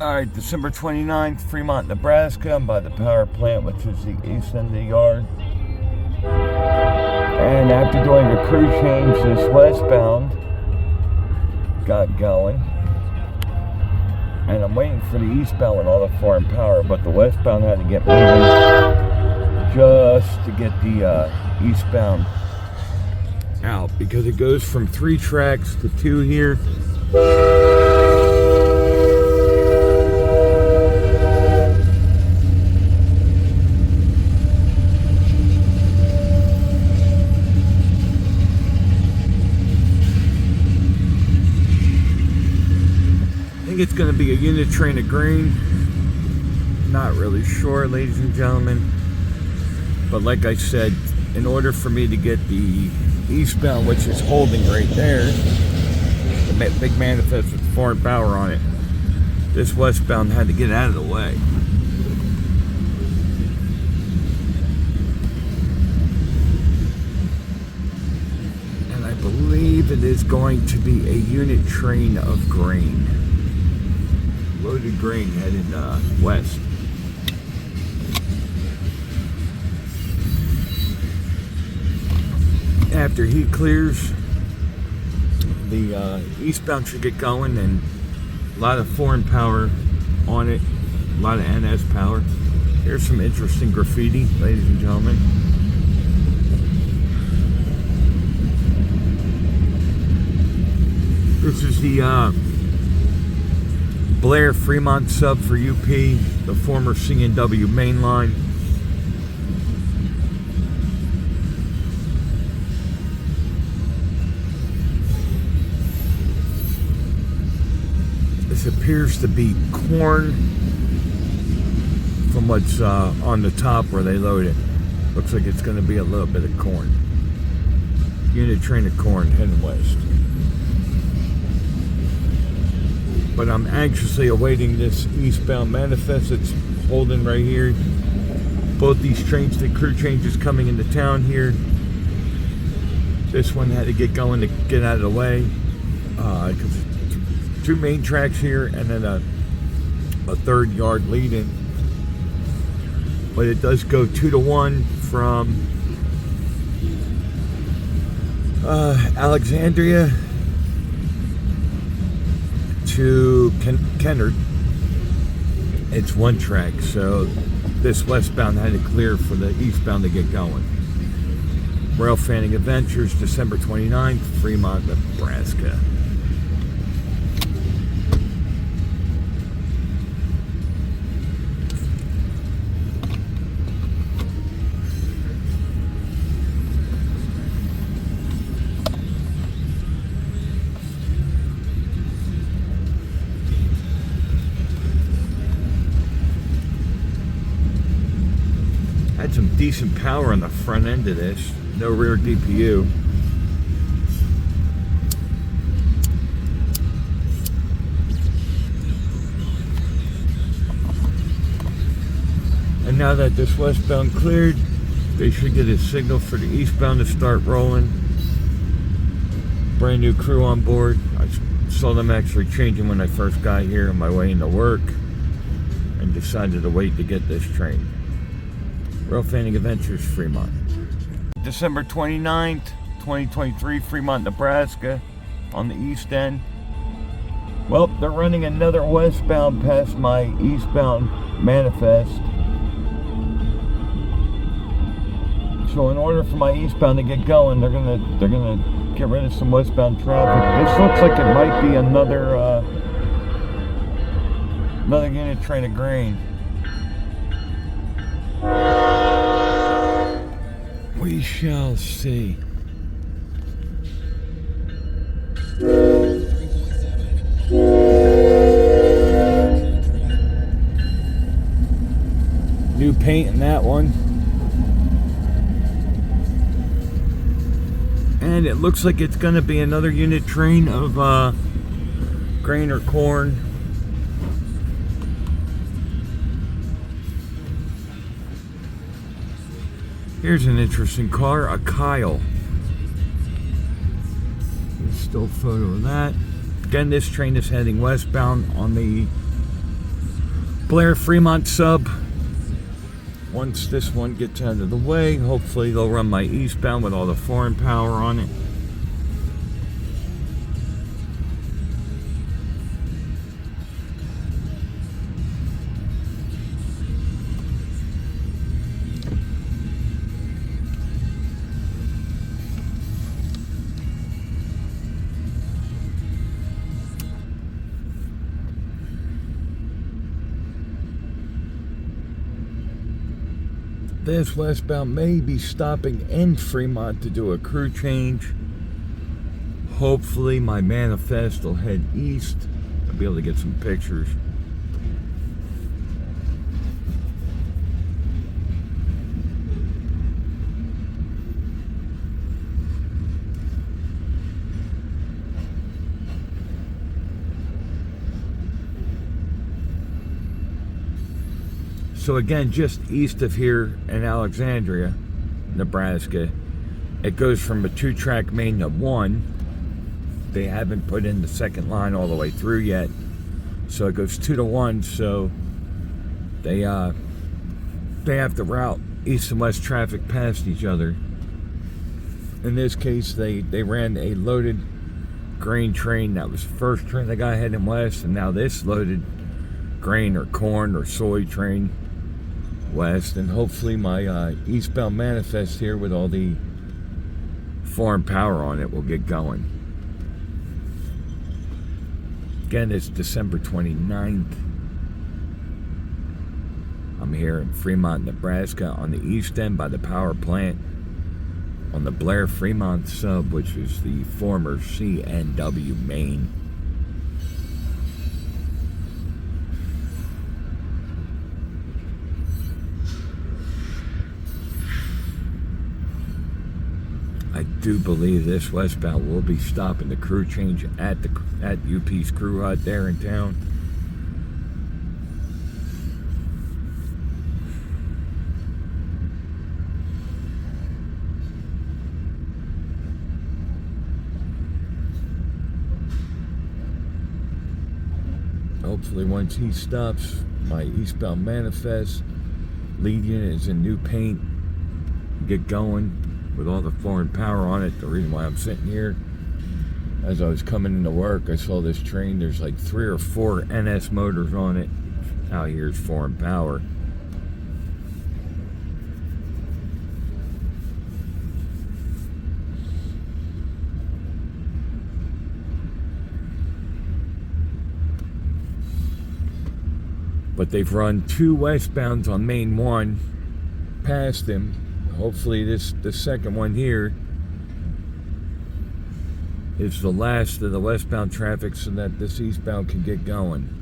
Alright, December 29th, Fremont, Nebraska. I'm by the power plant, which is the east end of the yard. And after doing a crew change, this westbound got going. And I'm waiting for the eastbound with all the foreign power, but the westbound had to get moving just to get the eastbound out, because it goes from 3 tracks to 2 here. It's going to be a unit train of grain. Not really sure, ladies and gentlemen, but like I said, in order for me to get the eastbound, which is holding right there, the big manifest with foreign power on it, this westbound had to get out of the way. And I believe it is going to be a unit train of grain. Loaded grain heading west. After heat clears, the eastbound should get going, and a lot of foreign power on it, a lot of NS power. Here's some interesting graffiti, ladies and gentlemen. This is the Blair Fremont Sub for UP, the former C&W main line. This appears to be corn from what's on the top where they load it. Looks like it's going to be a little bit of corn. Unit train of corn heading west. But I'm anxiously awaiting this eastbound manifest. It's holding right here. Both these trains, the crew changes coming into town here. This one had to get going to get out of the way, because 2 main tracks here and then a 3rd yard lead in. But it does go 2-to-1 from Alexandria to Kennard. It's 1 track, so this westbound had to clear for the eastbound to get going. Rail Fanning Adventures, December 29th, Fremont, Nebraska. Had some decent power on the front end of this. No rear DPU. And now that this westbound cleared, they should get a signal for the eastbound to start rolling. Brand new crew on board. I saw them actually changing when I first got here on my way into work, and decided to wait to get this train. Rail Fanning Adventures, Fremont. December 29th, 2023, Fremont, Nebraska, on the east end. Well, they're running another westbound past my eastbound manifest. So in order for my eastbound to get going, they're gonna get rid of some westbound traffic. This looks like it might be another unit train of grain. We shall see. New paint in that one. And it looks like it's going to be another unit train of grain or corn. Here's an interesting car, a Kyle. There's still a photo of that. Again, this train is heading westbound on the Blair Fremont Sub. Once this one gets out of the way, hopefully they'll run my eastbound with all the foreign power on it. This westbound may be stopping in Fremont to do a crew change. Hopefully my manifest will head east. I'll be able to get some pictures. So again, just east of here in Alexandria, Nebraska, it goes from a 2-track main to 1. They haven't put in the second line all the way through yet. So it goes 2 to 1, so they have to route east and west traffic past each other. In this case, they ran a loaded grain train. That was the first train that got heading west, and now this loaded grain or corn or soy train west, and hopefully my eastbound manifest here with all the foreign power on it will get going. Again, it's December 29th. I'm here in Fremont, Nebraska on the east end by the power plant on the Blair Fremont Sub, which is the former CNW main. I do believe this westbound will be stopping the crew change at UP's crew hut there in town. Hopefully once he stops, my eastbound manifest lead unit is in new paint, get going with all the foreign power on it. The reason why I'm sitting here, as I was coming into work, I saw this train. There's like 3 or 4 NS motors on it. Out here's foreign power. But they've run 2 westbounds on main 1 past him. Hopefully the second one here is the last of the westbound traffic so that this eastbound can get going.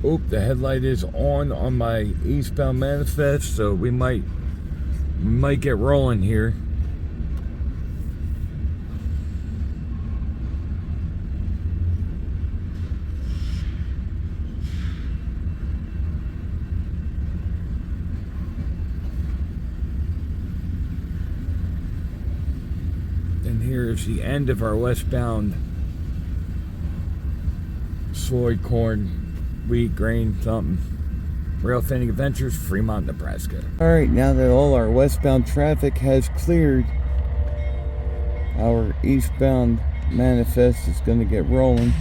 Oop, the headlight is on my eastbound manifest, so we might get rolling here. And here's the end of our westbound soy, corn, wheat, grain, something. Rail Fanning Adventures, Fremont, Nebraska. Alright, now that all our westbound traffic has cleared, our eastbound manifest is going to get rolling.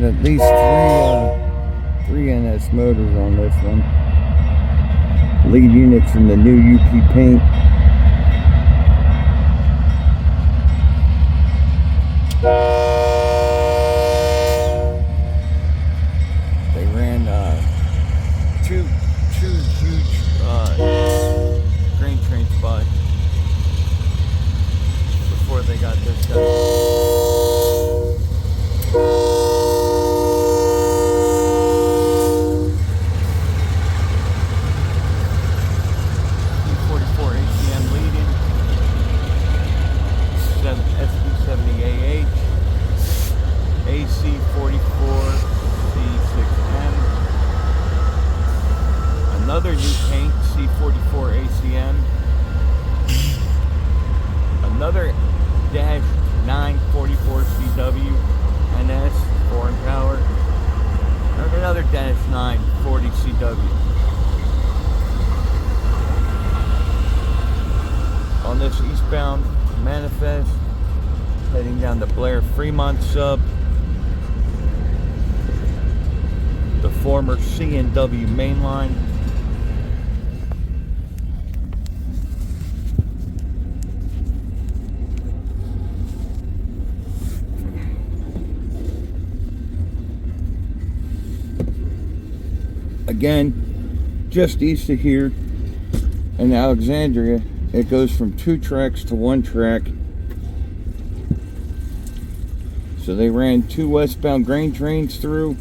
Got at least three NS motors on this one. Lead units from the new UP paint. They ran two huge grain trains by before they got this done. SB70AH, AC44C6M, another new paint, C44ACM, another dash 944CW NS, foreign power, and another dash 940CW. On this eastbound manifest, heading down the Blair Fremont Sub, the former C&W main line. Again, just east of here in Alexandria, it goes from 2 tracks to 1 track. So they ran 2 westbound grain trains through,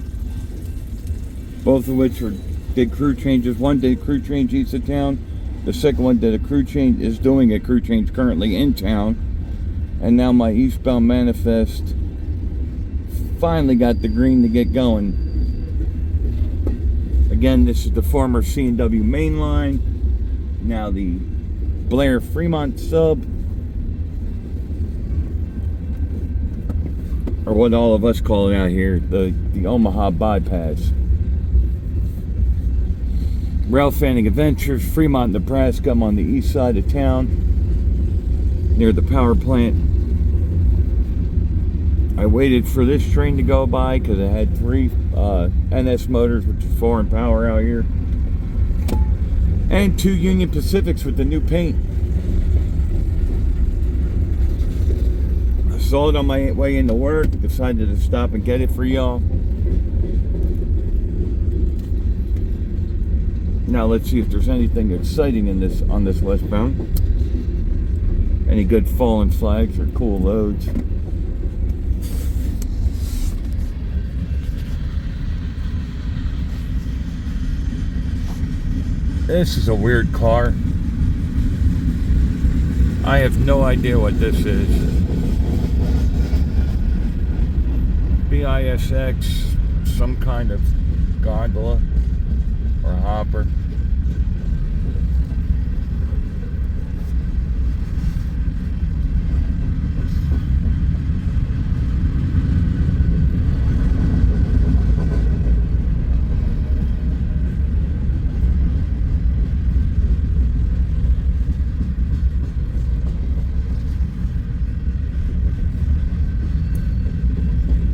both of which did crew changes. One did a crew change east of town. The second one did a crew change, is doing a crew change currently in town. And now my eastbound manifest finally got the green to get going. Again, this is the former C&W main line, now the Blair Fremont Sub, or what all of us call it out here, the Omaha bypass. Rail Fanning Adventures, Fremont, Nebraska. I'm on the east side of town, near the power plant. I waited for this train to go by because it had 3 NS motors, which is foreign power out here, and 2 Union Pacifics with the new paint. I saw it on my way into work, decided to stop and get it for y'all. Now let's see if there's anything exciting on this westbound. Any good fallen flags or cool loads. This is a weird car. I have no idea what this is. BISX, some kind of gondola or hopper.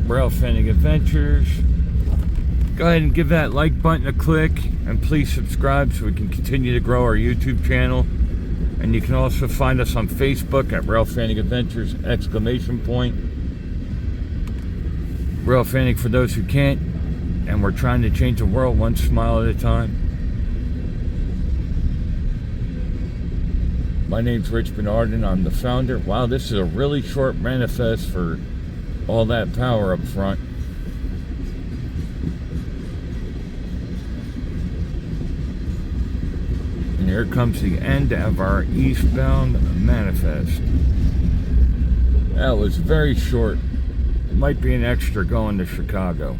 Rail Fanning Adventures. Go ahead and give that like button a click, and please subscribe so we can continue to grow our YouTube channel. And you can also find us on Facebook at Rail Fanning Adventures ! Rail Fanning for those who can't, and we're trying to change the world one smile at a time. My name's Rich Bernard, and I'm the founder. Wow, this is a really short manifest for all that power up front. And here comes the end of our eastbound manifest. That was very short. It might be an extra going to Chicago.